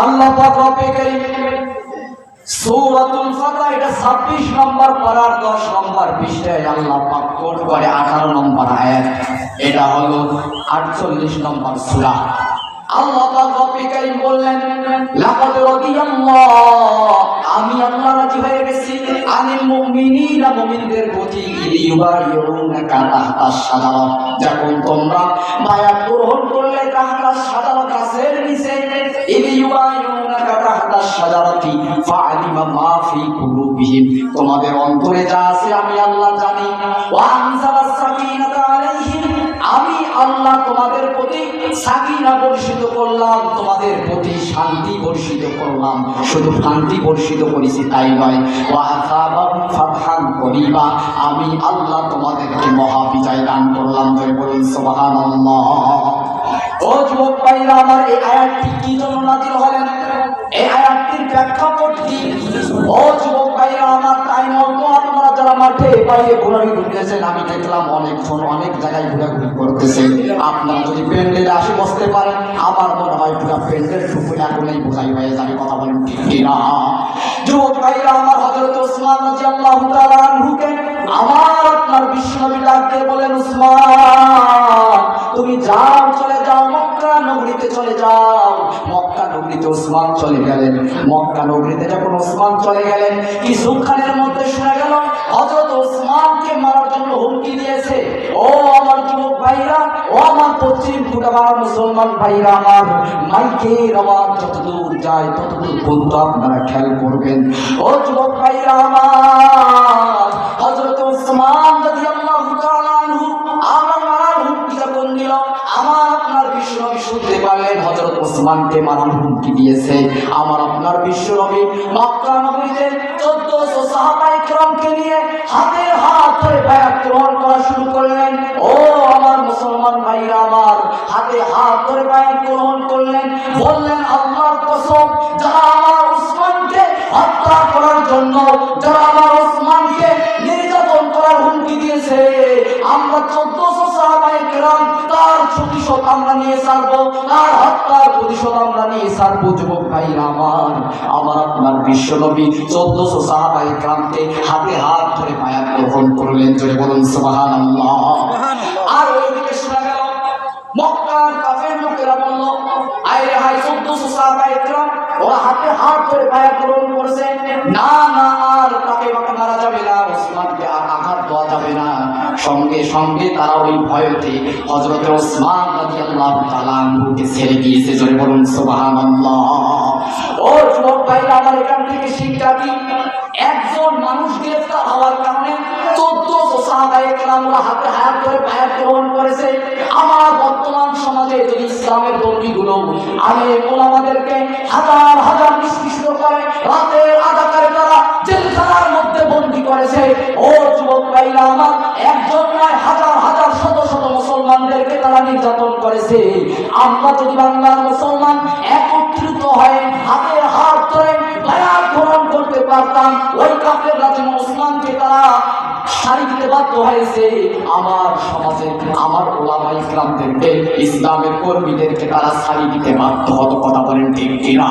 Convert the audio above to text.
আল্লাহ পাক রব্বে কারীম সূরাতুল ফাতহ এটা 26 নম্বর পারার 10 নম্বর পৃষ্ঠায় আল্লাহ পাক কোট করে 18 নম্বর আয়াত, এটা হলো 48 নম্বর সূরা। আল্লাহ পাক রব্বে কারীম বললেন, লাকাদ রাদিয়াল্লাহু, আমি আল্লাহ রাজি হয়ে গেছি, আনিল মুমিনিনা, মুমিনদের প্রতি, ইউবাইউনাকা তাহতাস শাজারা, যখন তোমরা বায়াত গ্রহণ করলে তাহতাস শাজারা গাছের নিচে, ইউবাইউনাকা তাহতাস শাজারাতি ফাআলিমা মা ফি কুলুবিহিম, তোমাদের অন্তরে যা আছে আমি আল্লাহ জানি। ওয়া আনজালাস সাকিনাতা আলাইহিম, আমি আল্লাহ তোমাদের প্রতি সাকিনা বর্ষিত করলাম, তোমাদের প্রতি শান্তি বর্ষিত করলাম। শুধু শান্তি বর্ষিত করেছি তাই নয়, ওয়া আসাবাহুম ফাতহান করিবা, আমি আল্লাহ তোমাদেরকে মহা বিজয় দান করলাম। জয় বলুন সুবহানাল্লাহ। ও যুবক ভাইরা আমার, এই আয়াতটি কি জন্য নাযিল হলেন, এই আয়াতটির প্রেক্ষাপট কি? ও যুবক ভাইরা আমার, তাই নয় আপনারা যারা মাঠে বাইরে ঘোরাঘুরি করতেছেন, আমি দেখলাম অনেকজন অনেক জায়গায় ঘোরাঘুরি করতেছে। আপনারা যদি প্যান্ডেলে আসে বসতে পারেন, আমার মনে হয় পুরো প্যান্ডেল টুকু এখনই বোঝাই হয়ে যাবে। কথা বলেন ঠিক কিনা? যুবক ভাইরা আমার, হযরত ওসমান রাদিয়াল্লাহু তাআলা আনহুকে আমার আপনার বিশ্বনবী ডাক দিয়ে বলেন, ওসমান তুমি যাও, চলে যাও, মক্কা নগরীতে চলে যাও। মক্কা নগরীতে ওসমান চলে গেলেন। মক্কা নগরীতে যখন ওসমান চলে গেলেন, কিছুক্ষণের মধ্যে শোনা গেল হযরত ওসমানকে মারার জন্য হুমকি দিয়েছে। ও আমার যুবক ভাইরা, ও আমার পশ্চিম ফুটাবার মুসলমান ভাইরা আমার, মাইকের আওয়াজ যতদূর যায় ততদূর পর্যন্ত আপনারা খেয়াল করবেন। ও যুবক ভাইরা আমার, হযরত ওসমান রাদিয়াল্লাহু তাআলা আনহু আমার মারার হুমকি যখন দিল, আমার আপনার বিশ্বনবী শুনতে পারলেন হযরত ওসমানকে মারার হুমকি দিয়েছে। আমার আপনার বিশ্বনবী মক্কা নগরীতে 1400 সাহাবায়ে কেরামকে নিয়ে হাতে হাত ধরে বায়াত গ্রহণ করা শুরু করলেন। ও আমার মুসলমান ভাইরা আমার, হাতে হাত ধরে বায়াত গ্রহণ করলেন। বললেন, আল্লাহর কসম, যারা আমার ওসমানকে হত্যা করার জন্য, যারা আমার ওসমানকে নির্যাতন করার হুমকি দিয়েছে, আমরা 1400 সাহাবায়ে কেরাম তার প্রতিশোধ আমরা নিয়ে ছাড়বো, তার হত্যার প্রতিশোধ আমরা নিয়ে ছাড়বো। যুবক ভাইরা আমার, আমার আপনার বিশ্বনবী 1400 সাহাবায়ে কেরামকে হাতে হাত ধরে বায়াত গ্রহণ করলেন। জোরে বলুন সুবহানাল্লাহ। আর ওইদিকে শোনা গেল মক্কার কাফের লোকেরা বলল, আরে হাই 1400 সাহাবায়ে কেরাম ওরা হাতে হাত ধরে বায়াত গ্রহণ করেছে, না না আর তাকে মারা যাবে না, ওসমানকে আর আঘাত দেওয়া যাবে না। সঙ্গে সঙ্গে তারা ওই ভয়তে হযরত ওসমান রাদিয়াল্লাহু তাআলা আনহুকে ছেড়ে দিয়েছে। জোরে বলুন সুবহানাল্লাহ। ও যুবক ভাইরা আমার, এখান থেকে শিক্ষা কি? একজন মানুষ গ্রেফতার হওয়ার কারণে 1400 সাহাবায়ে কেরামরা হাতে হাত ধরে বায়াত গ্রহণ করেছে। আমার বর্তমান সমাজে যদি ইসলামের কর্মীগুলো আলেম ওলামাদেরকে হাজার হাজার নিষ্কৃষ্ট করে, রাতের আধাকারে তারা জেলখানার মধ্যে বন্দী করেছে। ও যুবক ভাইরা আমার, একজন নয় হাজার হাজার শত শত মুসলমানদেরকে তারা নির্যাতন করেছে। আমরা যদি বাংলার মুসলমান একত্রিত হয়ে হাতে হাত ধরে বায়াত গ্রহণ করতে পারতাম, ওই কাফেররা যেমন ওসমানকে তারা সারি দিতে বাধ্য হয়েছে, আমার সমাজে আমার ওলামায়ে কেরামদেরকে, ইসলামের কর্মীদেরকে তারা সারি দিতে বাধ্য হতো। কথা বলেন ঠিক কিনা?